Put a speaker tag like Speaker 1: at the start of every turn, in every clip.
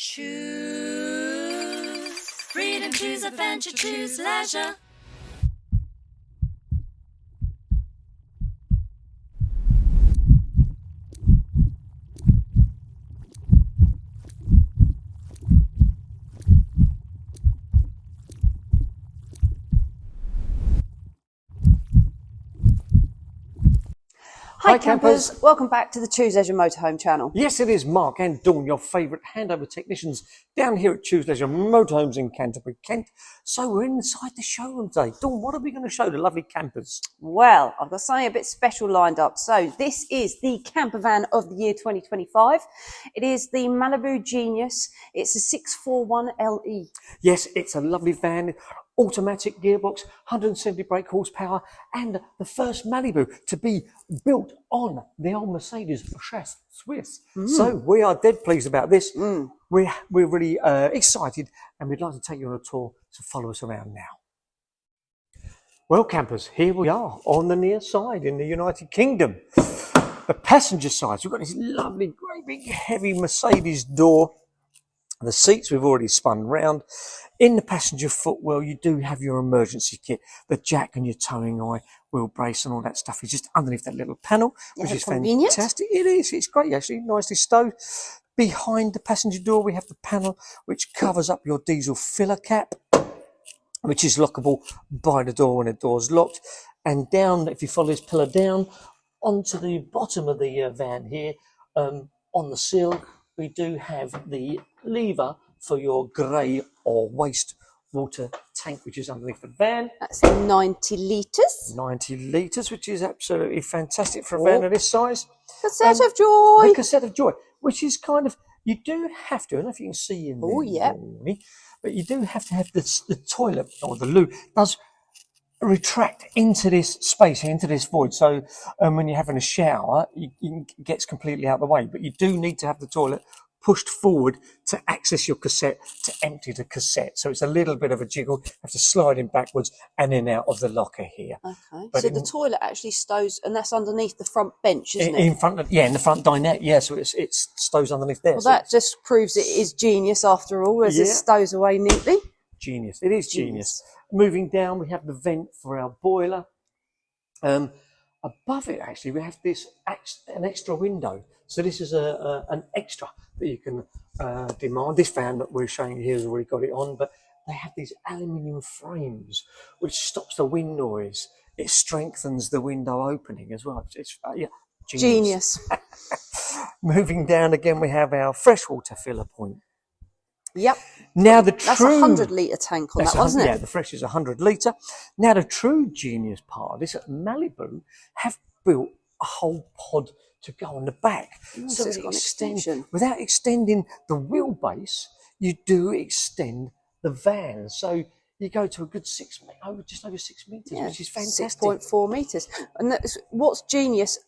Speaker 1: Choose freedom, choose adventure, choose leisure.
Speaker 2: Hi campers, welcome back to the Choose Leisure Motorhome channel.
Speaker 3: Yes, it is Mark and Dawn, your favourite handover technicians down here at Choose Leisure Motorhomes in Canterbury, Kent. So we're inside the showroom today. Dawn, what are we going to show the lovely campers?
Speaker 2: Well, I've got something a bit special lined up. So this is the campervan of the year 2025. It is the Malibu Genius. It's a 641LE.
Speaker 3: Yes, it's a lovely van, automatic gearbox, 170 brake horsepower, and the first Malibu to be built on the old Mercedes chassis Swiss. So we are dead pleased about this. We're really excited, and we'd like to take you on a tour, so follow us around now. Well, campers, here we are on the near side in the United Kingdom. The passenger side, so we've got this lovely, great big, heavy Mercedes door. The seats we've already spun round. In the passenger footwell, you do have your emergency kit, the jack and your towing eye, wheel brace and all that stuff is just underneath that little panel, which is
Speaker 2: convenient.
Speaker 3: fantastic. It is, it's great actually, nicely stowed. Behind the passenger door, we have the panel which covers up your diesel filler cap, which is lockable by the door when the door's locked. And down, if you follow this pillar down, onto the bottom of the van here, on the sill, we do have the lever for your grey or waste water tank, which is underneath the van.
Speaker 2: That's 90 litres.
Speaker 3: 90 litres, which is absolutely fantastic for a van of this size.
Speaker 2: Cassette of joy.
Speaker 3: A cassette of joy, which is kind of, you do have to, I don't know if you can see in there, but you do have to have the toilet or the loo does retract into this space, into this void. So when you're having a shower, it gets completely out of the way. But you do need to have the toilet pushed forward to access your cassette, to empty the cassette. So it's a little bit of a jiggle. You have to slide in backwards and in out of the locker here.
Speaker 2: Okay.
Speaker 3: But
Speaker 2: so the toilet actually stows, and that's underneath the front bench, isn't it?
Speaker 3: In front of, in the front dinette. Yeah, so it stows underneath there.
Speaker 2: Well,
Speaker 3: so
Speaker 2: that just proves it is genius after all, as it stows away neatly.
Speaker 3: Genius. It is genius. Moving down, we have the vent for our boiler. Above it, actually, we have an extra window. So this is an extra that you can demand. This van that we're showing you here has already got it on, but they have these aluminium frames which stops the wind noise. It strengthens the window opening as well. It's genius. Moving down again, we have our freshwater filler point.
Speaker 2: Yep.
Speaker 3: Now
Speaker 2: that's a 100-litre tank on that, wasn't it?
Speaker 3: Yeah, the fresh is 100 litre. Now the true genius part of this, at Malibu have built a whole pod to go on the back.
Speaker 2: So it's got an extension.
Speaker 3: Without extending the wheelbase, you do extend the van. So you go to a good just over 6 metres, which is fantastic.
Speaker 2: 6.4 metres. And that's, what's genius,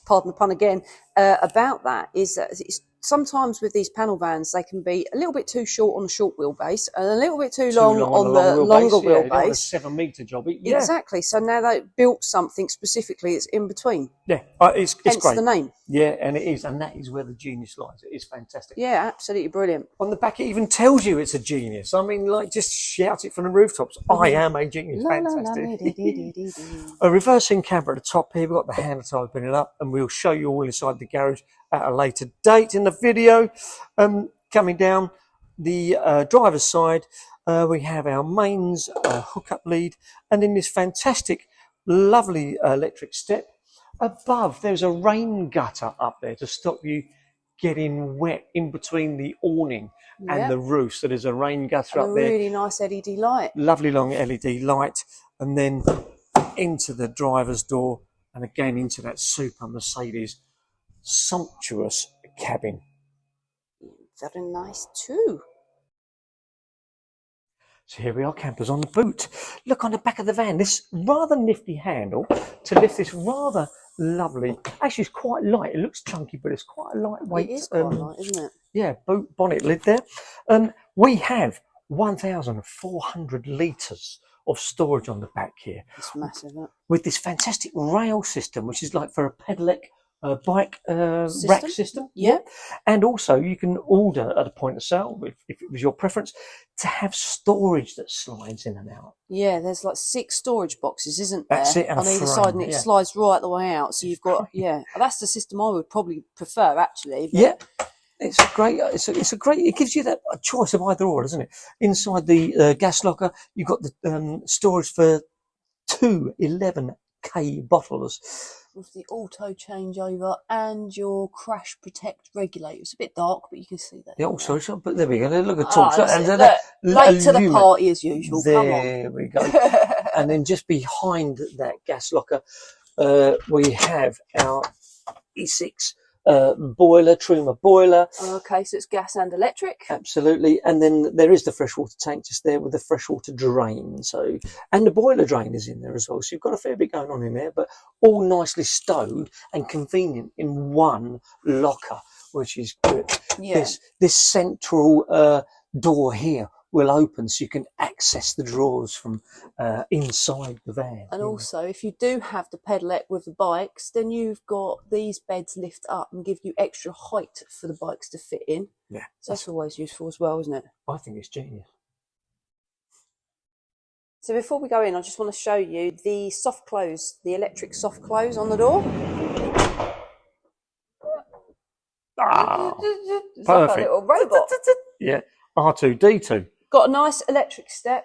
Speaker 2: pardon the pun again, about that is that it's sometimes with these panel vans, they can be a little bit too short on the short wheelbase and a little bit too long on the longer wheelbase.
Speaker 3: A 7-metre job.
Speaker 2: Exactly. So now they built something specifically that's in between.
Speaker 3: Yeah, it's
Speaker 2: hence
Speaker 3: great.
Speaker 2: The name.
Speaker 3: Yeah, and it is. And that is where the genius lies. It is fantastic.
Speaker 2: Yeah, absolutely brilliant.
Speaker 3: On the back, it even tells you it's a genius. I mean, like, just shout it from the rooftops. I am a genius. Fantastic. A reversing camera at the top here. We've got the handle tire pinning up, and we'll show you all inside the garage at a later date in the video. Coming down the driver's side, we have our mains hookup lead, and in this fantastic, lovely electric step above, there's a rain gutter up there to stop you getting wet in between the awning and the roof. So there's a rain gutter up there.
Speaker 2: Really nice LED light.
Speaker 3: Lovely long LED light, and then into the driver's door, and again into that super Mercedes sumptuous cabin.
Speaker 2: Very nice too.
Speaker 3: So here we are, campers, on the boot. Look on the back of the van, this rather nifty handle to lift this rather lovely, actually it's quite light, it looks chunky, but it's quite a lightweight.
Speaker 2: It is quite light, isn't it?
Speaker 3: Yeah, boot bonnet lid there. We have 1,400 litres of storage on the back here.
Speaker 2: It's massive, isn't it?
Speaker 3: With this fantastic rail system, which is like for a pedelec bike rack system.
Speaker 2: Yeah.
Speaker 3: And also you can order at a point of sale, if it was your preference, to have storage that slides in and out.
Speaker 2: Yeah, there's like 6 storage boxes, isn't there?
Speaker 3: That's it, and
Speaker 2: on
Speaker 3: a
Speaker 2: either
Speaker 3: frame,
Speaker 2: side, and it
Speaker 3: yeah.
Speaker 2: slides right the way out. So you've got, that's the system I would probably prefer, actually. But
Speaker 3: Yeah. It's a great. It's a great. It gives you that a choice of either or, doesn't it? Inside the gas locker, you've got the storage for 2 11K bottles.
Speaker 2: with the auto changeover and your crash protect regulator. It's a bit dark, but you can see that.
Speaker 3: Yeah, sorry, but there we go. Look at
Speaker 2: Oh,
Speaker 3: torch.
Speaker 2: late to the party as usual. Come on.
Speaker 3: There we go. And then just behind that gas locker, we have our E6 boiler, Truma boiler.
Speaker 2: Okay, so it's gas and electric.
Speaker 3: Absolutely. And then there is the freshwater tank just there with the freshwater drain. So, and the boiler drain is in there as well. So you've got a fair bit going on in there, but all nicely stowed and convenient in one locker, which is good.
Speaker 2: Yeah.
Speaker 3: This central door here will open so you can access the drawers from inside the van.
Speaker 2: And also, if you do have the pedelec with the bikes, then you've got these beds lift up and give you extra height for the bikes to fit in.
Speaker 3: Yeah.
Speaker 2: So that's always useful as well, isn't it?
Speaker 3: I think it's genius.
Speaker 2: So before we go in, I just want to show you the soft close, the electric soft close on the door.
Speaker 3: Ah,
Speaker 2: It's
Speaker 3: perfect.
Speaker 2: like a little robot.
Speaker 3: Yeah, R2D2.
Speaker 2: Got a nice electric step,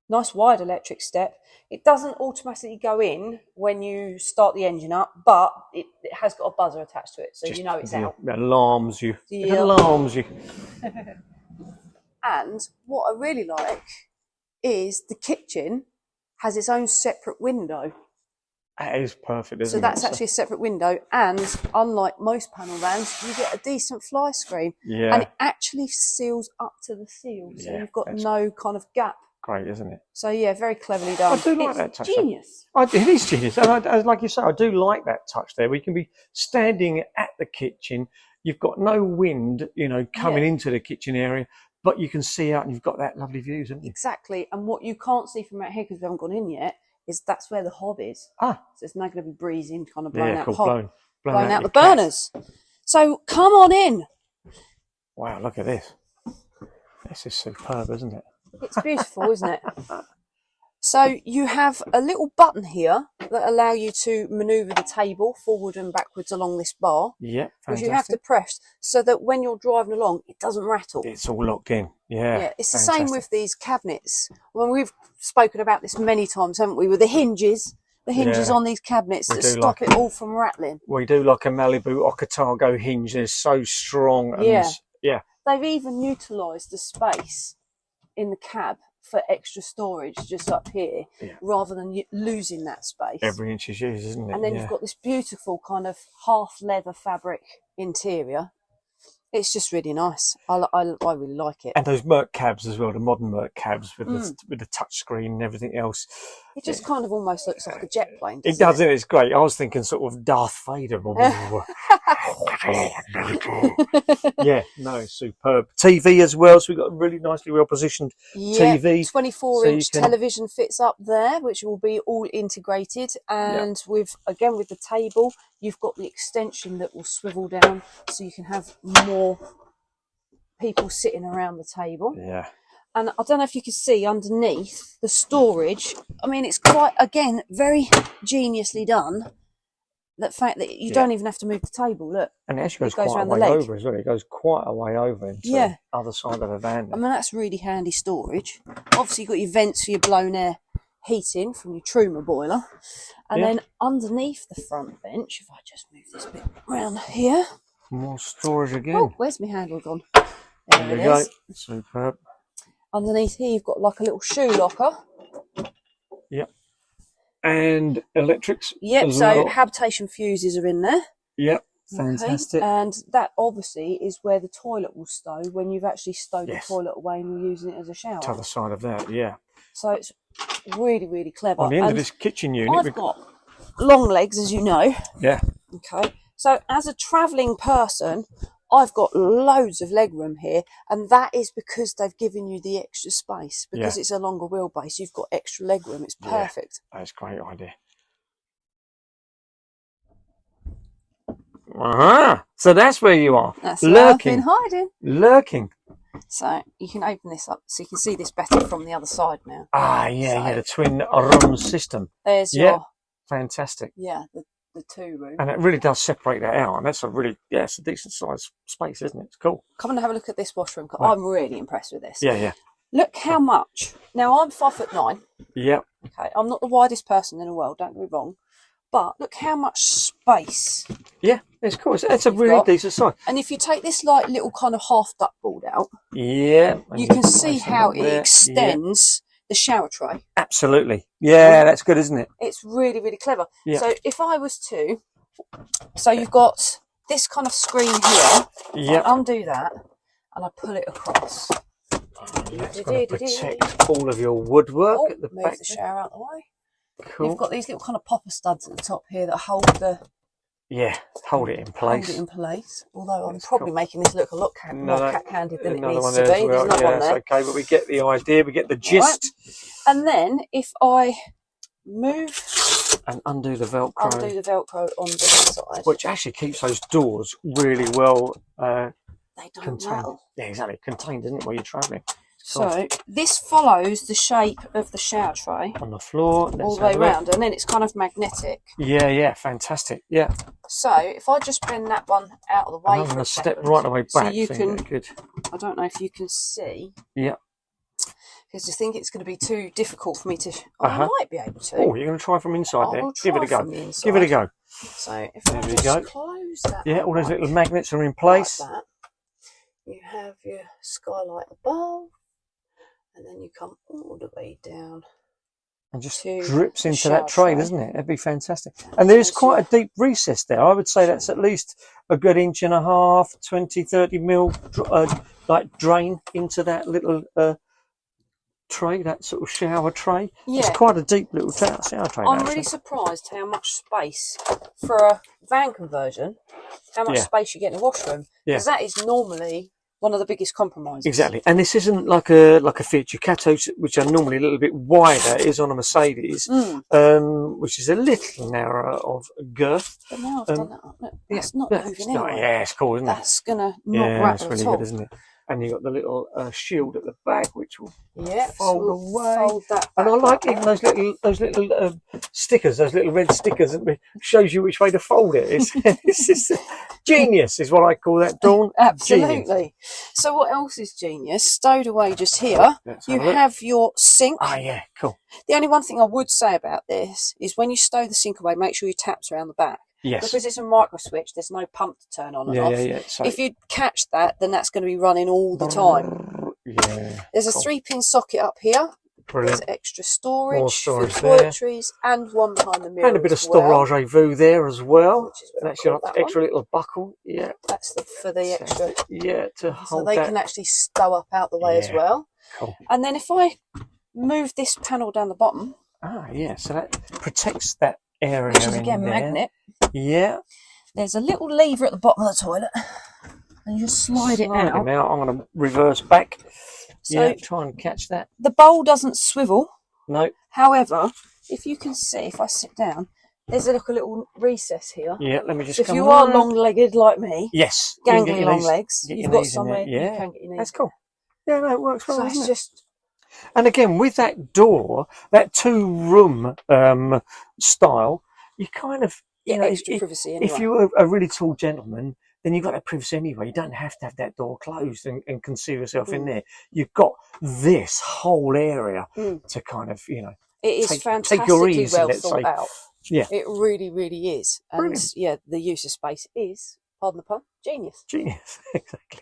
Speaker 2: nice wide electric step. It doesn't automatically go in when you start the engine up, but it has got a buzzer attached to it, so you know it's out.
Speaker 3: It alarms you. It
Speaker 2: Yeah.
Speaker 3: alarms you.
Speaker 2: And what I really like is the kitchen has its own separate window.
Speaker 3: That is perfect, isn't
Speaker 2: So
Speaker 3: it?
Speaker 2: that's actually a separate window, and unlike most panel vans, you get a decent fly screen.
Speaker 3: Yeah.
Speaker 2: And it actually seals up to the seal, so
Speaker 3: Yeah,
Speaker 2: you've got
Speaker 3: that's
Speaker 2: no kind of gap.
Speaker 3: great, isn't it?
Speaker 2: So yeah, very cleverly done.
Speaker 3: I do like
Speaker 2: It's
Speaker 3: that touch.
Speaker 2: genius.
Speaker 3: It is genius. And like you say, I do like that touch there. We can be standing at the kitchen. You've got no wind, coming into the kitchen area, but you can see out and you've got that lovely views, haven't you?
Speaker 2: Exactly. And what you can't see from out here, because we haven't gone in yet, is that's where the hob is.
Speaker 3: Ah.
Speaker 2: So it's now going to be breezing, kind of blowing out the
Speaker 3: cool.
Speaker 2: hob,
Speaker 3: Blowing
Speaker 2: out the
Speaker 3: your cat.
Speaker 2: burners. So come on in.
Speaker 3: Wow, look at this. This is superb, isn't it?
Speaker 2: It's beautiful, isn't it? So you have a little button here that allow you to manoeuvre the table forward and backwards along this bar.
Speaker 3: Yeah,
Speaker 2: Which
Speaker 3: fantastic.
Speaker 2: you have to press so that when you're driving along, it doesn't rattle.
Speaker 3: It's all locked in. Yeah,
Speaker 2: it's the same with these cabinets. Well, we've spoken about this many times, haven't we? With the hinges on these cabinets that stop it all from rattling.
Speaker 3: We do like a Malibu Okatago hinge. They're so strong. And yeah.
Speaker 2: They've even utilised the space in the cab for extra storage just up here, rather than losing that space.
Speaker 3: Every inch is used, isn't it?
Speaker 2: And then you've got this beautiful kind of half leather fabric interior. It's just really nice. I really like it.
Speaker 3: And those Merc cabs as well, the modern Merc cabs with the touch screen and everything else.
Speaker 2: It just kind of almost looks like a jet plane.
Speaker 3: It does, it's great. I was thinking sort of Darth Vader. Yeah, no, superb. TV as well, so we've got a really nicely well positioned TV.
Speaker 2: 24-inch television fits up there, which will be all integrated. And with the table, you've got the extension that will swivel down, so you can have more people sitting around the table.
Speaker 3: Yeah.
Speaker 2: And I don't know if you can see underneath the storage. I mean, it's quite, again, very geniusly done. That fact that you don't even have to move the table. Look,
Speaker 3: and it actually goes quite a way over as well. It goes quite a way over into the other side of the van.
Speaker 2: I mean, that's really handy storage. Obviously, you've got your vents for your blown air heating from your Truma boiler. And then underneath the front bench, if I just move this bit around here.
Speaker 3: More storage again.
Speaker 2: Oh, where's my handle gone?
Speaker 3: There we go. Superb.
Speaker 2: Underneath here, you've got like a little shoe locker.
Speaker 3: Yep. And electrics.
Speaker 2: Yep, so habitation fuses are in there.
Speaker 3: Yep, fantastic.
Speaker 2: Okay. And that obviously is where the toilet will stow when you've actually stowed the toilet away and you're using it as a shower.
Speaker 3: To the side of that, yeah.
Speaker 2: So it's really, really clever.
Speaker 3: On the end of this kitchen unit,
Speaker 2: I've got long legs, as you know.
Speaker 3: Yeah.
Speaker 2: Okay. So as a travelling person, I've got loads of leg room here, and that is because they've given you the extra space. Because it's a longer wheelbase, you've got extra leg room. It's perfect.
Speaker 3: That's a great idea. So that's where you are.
Speaker 2: That's where I've
Speaker 3: lurking.
Speaker 2: been hiding.
Speaker 3: Lurking.
Speaker 2: So you can open this up so you can see this better from the other side now.
Speaker 3: Ah, yeah, the twin room system.
Speaker 2: There's
Speaker 3: Yeah.
Speaker 2: your
Speaker 3: Fantastic.
Speaker 2: the two room.
Speaker 3: And it really does separate that out. And that's it's a decent sized space, isn't it? It's cool.
Speaker 2: Come and have a look at this washroom.
Speaker 3: Right.
Speaker 2: I'm really impressed with this.
Speaker 3: Yeah.
Speaker 2: Look how much. Now I'm 5'9".
Speaker 3: Yep.
Speaker 2: Okay, I'm not the widest person in the world. Don't get me wrong, but look how much space.
Speaker 3: Yeah, it's cool. It's a really
Speaker 2: got.
Speaker 3: decent size.
Speaker 2: And if you take this like little kind of half duckboard out,
Speaker 3: Yeah.
Speaker 2: you can see
Speaker 3: place
Speaker 2: how
Speaker 3: it
Speaker 2: it
Speaker 3: there.
Speaker 2: extends the shower tray.
Speaker 3: Absolutely. Yeah, that's good, isn't it?
Speaker 2: It's really, really clever.
Speaker 3: Yeah.
Speaker 2: So if I was to, so you've got this kind of screen here.
Speaker 3: Yeah.
Speaker 2: I undo that and I pull it across.
Speaker 3: It's going to protect all of your woodwork at the
Speaker 2: move
Speaker 3: back.
Speaker 2: the shower out the way.
Speaker 3: Cool.
Speaker 2: You've got these little kind of popper studs at the top here that hold the
Speaker 3: hold it in place.
Speaker 2: Hold it in place. Although I'm
Speaker 3: That's
Speaker 2: probably
Speaker 3: cool.
Speaker 2: making this look a lot more cat-handed than it
Speaker 3: Another
Speaker 2: needs
Speaker 3: one
Speaker 2: to
Speaker 3: there
Speaker 2: be.
Speaker 3: as well.
Speaker 2: There's another one there.
Speaker 3: Okay, but we get the idea. We get the gist.
Speaker 2: Right. And then if I move
Speaker 3: and undo the Velcro.
Speaker 2: Undo the Velcro on this side.
Speaker 3: Which actually keeps those doors really well
Speaker 2: They don't
Speaker 3: contained.
Speaker 2: rattle.
Speaker 3: Yeah, exactly. Contained, isn't it, while you're travelling?
Speaker 2: So this follows the shape of the shower tray
Speaker 3: on the floor,
Speaker 2: all the way around, and then it's kind of magnetic.
Speaker 3: Yeah, fantastic. Yeah.
Speaker 2: So if I just bend that one out of the way,
Speaker 3: I'm going to step
Speaker 2: second,
Speaker 3: right away back.
Speaker 2: so you can.
Speaker 3: Good.
Speaker 2: I don't know if you can see.
Speaker 3: Yeah.
Speaker 2: Because I think it's going to be too difficult for me to. I might be able to.
Speaker 3: Oh, you're going to try from inside there. Give it a go. Give it a go.
Speaker 2: So if I just close that.
Speaker 3: Yeah, all those little magnets are in place.
Speaker 2: Like that. You have your skylight above. And then you come all the way down.
Speaker 3: And just drips into that tray, doesn't it? That'd be fantastic. And there's quite a deep recess there. I would say that's at least a good 1.5 inches, 20, 30 mil, like drain into that little tray, that sort of shower tray. Yeah. It's quite a deep little shower tray.
Speaker 2: I'm really surprised how much space for a van conversion, how much space you get in a washroom. Because that is normally one of the biggest compromises.
Speaker 3: Exactly, and this isn't like a Fiat Ducato, which are normally a little bit wider. It is on a Mercedes, which is a little narrower of girth.
Speaker 2: But now I've done that. Look, that's not moving anyway.
Speaker 3: Yeah, it's cool, isn't it?
Speaker 2: That's gonna not rattle
Speaker 3: really
Speaker 2: at all.
Speaker 3: Good, isn't it? And you've got the little shield at the back, which will
Speaker 2: fold
Speaker 3: away.
Speaker 2: Fold that
Speaker 3: and I like even those little stickers, those little red stickers, that shows you which way to fold it. It's just genius, is what I call that, Dawn.
Speaker 2: Absolutely.
Speaker 3: Genius.
Speaker 2: So what else is genius? Stowed away just here, you have your sink.
Speaker 3: Oh yeah, cool.
Speaker 2: The only one thing I would say about this is when you stow the sink away, make sure your tap's around the back.
Speaker 3: Yes.
Speaker 2: Because it's a micro switch, there's no pump to turn on and off.
Speaker 3: Yeah. So
Speaker 2: if you catch that, then that's going to be running all the time.
Speaker 3: Yeah.
Speaker 2: There's a 3-pin socket up here.
Speaker 3: Brilliant.
Speaker 2: There's extra storage,
Speaker 3: more storage
Speaker 2: for toiletries, and one behind the mirror.
Speaker 3: And a bit of storage vu there as well. That's your extra
Speaker 2: one.
Speaker 3: little buckle. Yeah.
Speaker 2: That's for the extra.
Speaker 3: Yeah, to hold
Speaker 2: so they can actually stow up out the way as well.
Speaker 3: Cool.
Speaker 2: And then if I move this panel down the bottom.
Speaker 3: So that protects that area.
Speaker 2: Which is again magnet.
Speaker 3: Yeah.
Speaker 2: There's a little lever at the bottom of the toilet. And you just slide it out.
Speaker 3: I'm going to reverse back.
Speaker 2: So
Speaker 3: try and catch that.
Speaker 2: The bowl doesn't swivel.
Speaker 3: No.
Speaker 2: However, if you can see, if I sit down, there's a little recess here.
Speaker 3: Yeah, let me just
Speaker 2: so if you are long-legged like me, gangly long legs, you've got somewhere you can get your knees.
Speaker 3: That's cool. Yeah, no, it works well,
Speaker 2: so it's just...
Speaker 3: And again, with that door, that 2-room style, you kind of...
Speaker 2: extra privacy anyway.
Speaker 3: If you're a really tall gentleman, then you've got that privacy anyway. You don't have to have that door closed and conceal yourself in there. You've got this whole area to kind of,
Speaker 2: It is fantastically well thought out.
Speaker 3: Yeah.
Speaker 2: It really, really is. And
Speaker 3: brilliant.
Speaker 2: The use of space is, pardon the pun, genius.
Speaker 3: Genius, exactly.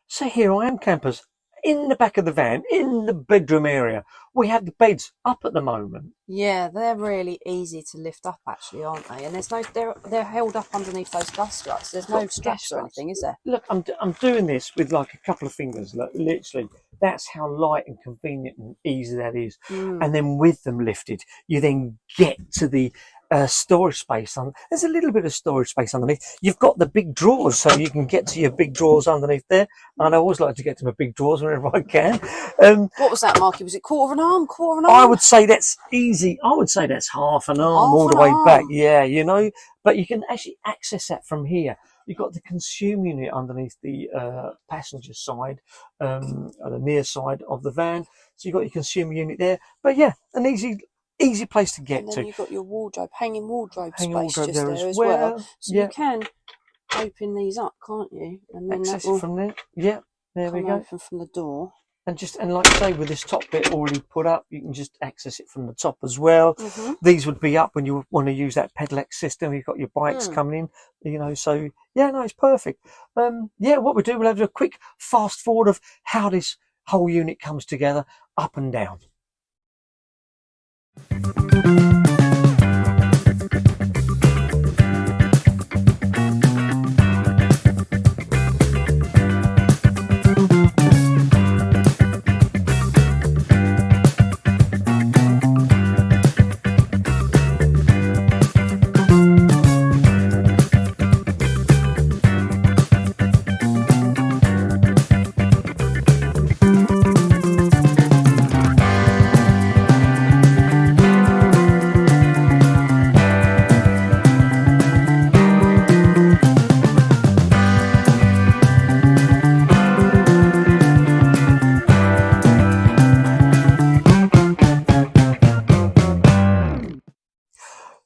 Speaker 3: So here I am, campers, in the back of the van, in the bedroom area. We have the beds up at the moment.
Speaker 2: Yeah, they're really easy to lift up, actually, aren't they? And there's no, they're held up underneath those dust struts. There's no straps or anything, is there?
Speaker 3: Look, I'm doing this with like a couple of fingers. Look, literally, that's how light and convenient and easy that is. And then with them lifted, you then get to the storage space on. There's a little bit of storage space underneath. You've got the big drawers, so you can get to your big drawers underneath there. And I always like to get to my big drawers whenever I can.
Speaker 2: What was that, Marky? Was it quarter of an arm? Quarter of an
Speaker 3: I
Speaker 2: arm?
Speaker 3: would say that's easy. I would say that's half an arm
Speaker 2: Half
Speaker 3: all the
Speaker 2: an
Speaker 3: way back.
Speaker 2: arm.
Speaker 3: Yeah, you know, but you can actually access that from here. You've got the consume unit underneath the passenger side, the near side of the van. So you've got your consumer unit there. But yeah, an easy place to get
Speaker 2: And then
Speaker 3: to.
Speaker 2: you've got your wardrobe, hanging wardrobe
Speaker 3: Hanging
Speaker 2: space
Speaker 3: wardrobe
Speaker 2: just
Speaker 3: there
Speaker 2: there
Speaker 3: as
Speaker 2: as well.
Speaker 3: well.
Speaker 2: So
Speaker 3: Yeah.
Speaker 2: you can open these up, can't you? And then
Speaker 3: Access
Speaker 2: that will
Speaker 3: it from there. Yeah, there we
Speaker 2: come
Speaker 3: go.
Speaker 2: open from the door.
Speaker 3: And like I say, with this top bit already put up, you can just access it from the top as well.
Speaker 2: Mm-hmm.
Speaker 3: These would be up when you want to use that pedelec system. You've got your bikes coming in, you know, so yeah, no, it's perfect. Yeah, what we do, we'll have a quick fast forward of how this whole unit comes together up and down.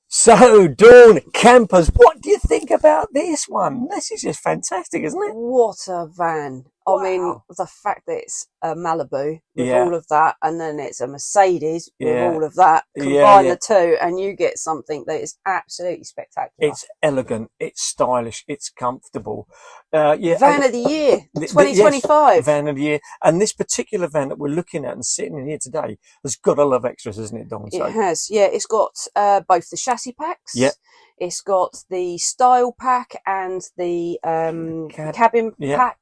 Speaker 3: So, Dawn, campers, what do you think about this one? This is just fantastic, isn't it?
Speaker 2: What a van.
Speaker 3: Wow.
Speaker 2: I mean, the fact that it's a Malibu with
Speaker 3: Yeah.
Speaker 2: all of that, and then it's a Mercedes with
Speaker 3: Yeah.
Speaker 2: all of that,
Speaker 3: Yeah,
Speaker 2: combine
Speaker 3: yeah.
Speaker 2: the two, and you get something that is absolutely spectacular.
Speaker 3: It's elegant, it's stylish, it's comfortable. Yeah,
Speaker 2: Van of the year,
Speaker 3: yes,
Speaker 2: 2025.
Speaker 3: van of the year. And this particular van that we're looking at and sitting in here today has got a lot of extras, hasn't it, Dawn?
Speaker 2: It has, yeah. It's got both the chassis packs.
Speaker 3: Yeah.
Speaker 2: It's got the style pack and the cabin
Speaker 3: yeah.
Speaker 2: pack.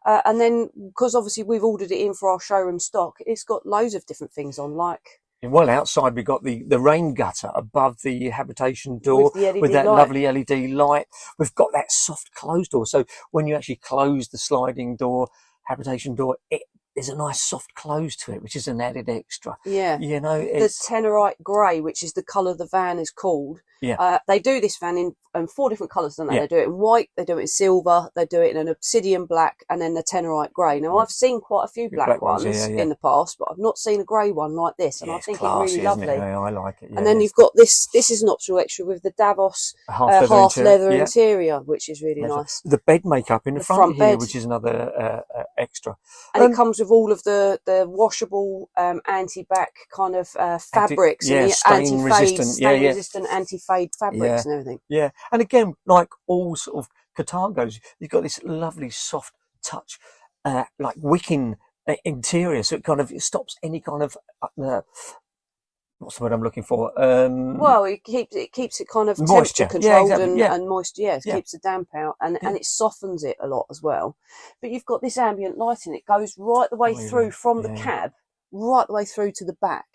Speaker 2: And then, because obviously we've ordered it in for our showroom stock, it's got loads of different things on, like...
Speaker 3: Well, outside we've got the rain gutter above the habitation door
Speaker 2: with the LED
Speaker 3: with that
Speaker 2: light.
Speaker 3: lovely LED light. We've got that soft close door. So when you actually close the sliding door, habitation door, there's a nice soft close to it, which is an added extra.
Speaker 2: Yeah.
Speaker 3: You know,
Speaker 2: The
Speaker 3: it's...
Speaker 2: Tenorite Grey, which is the colour the van is called.
Speaker 3: Yeah.
Speaker 2: They do this van in 4 different colours, don't they?
Speaker 3: Yeah.
Speaker 2: They do it in white, they do it in silver, they do it in an obsidian black, and then the Tenorite Grey. Now, I've seen quite a few black ones
Speaker 3: yeah.
Speaker 2: in the past, but I've not seen a grey one like this, and
Speaker 3: Yeah,
Speaker 2: I think
Speaker 3: classy,
Speaker 2: it's really
Speaker 3: isn't
Speaker 2: lovely.
Speaker 3: it? Yeah, I like it. Yeah,
Speaker 2: And then you've got this is an optional extra with the Davos half leather interior, which is really nice.
Speaker 3: The bed makeup in the front here,
Speaker 2: bed.
Speaker 3: which is another extra.
Speaker 2: And it comes with all of the washable anti-back kind of fabrics, and the
Speaker 3: stain resistant,
Speaker 2: anti-fade fabrics and everything.
Speaker 3: Yeah, and again, like all sort of Cartagos, you've got this lovely soft touch, like wicking interior, so it stops any kind of what's the word I'm looking for?
Speaker 2: Well, it keeps it kind of
Speaker 3: moisture
Speaker 2: temperature controlled
Speaker 3: exactly.
Speaker 2: and moisture. Yeah, it keeps the damp out, and it softens it a lot as well. But you've got this ambient lighting; it goes right the way through from the cab, right the way through to the back.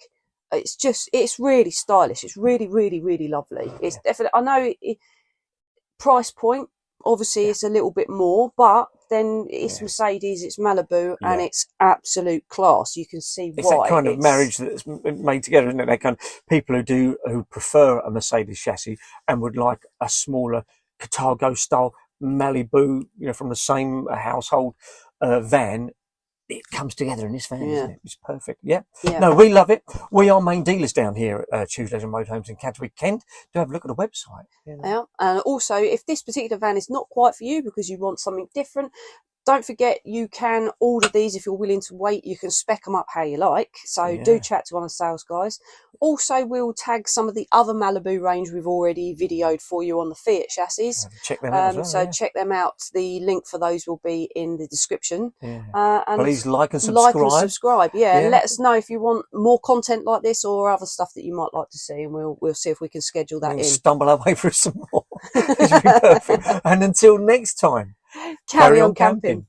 Speaker 2: It's really stylish. It's really, really, really lovely. It's definitely. I know price point. Obviously, it's a little bit more, but then it's Mercedes, it's Malibu, and it's absolute class. You can see
Speaker 3: it's
Speaker 2: why.
Speaker 3: It's that kind of marriage that's made together, isn't it? That kind of people who prefer a Mercedes chassis and would like a smaller Cartago style Malibu, you know, from the same household van. It comes together in this van, isn't it? It's perfect. Yeah. No, we love it. We are main dealers down here at Tuesdays and Motorhomes in Canterbury, Kent. Do have a look at the website.
Speaker 2: Yeah. And also, if this particular van is not quite for you because you want something different, don't forget you can order these if you're willing to wait. You can spec them up how you like. So do chat to one of the sales guys. Also, we'll tag some of the other Malibu range we've already videoed for you on the Fiat chassis.
Speaker 3: Check them out as well,
Speaker 2: so check them out. The link for those will be in the description.
Speaker 3: And please like and subscribe.
Speaker 2: And let us know if you want more content like this or other stuff that you might like to see, and we'll see if we can schedule that in.
Speaker 3: Stumble our way through some more. It's really perfect. And until next time,
Speaker 2: Carry on camping.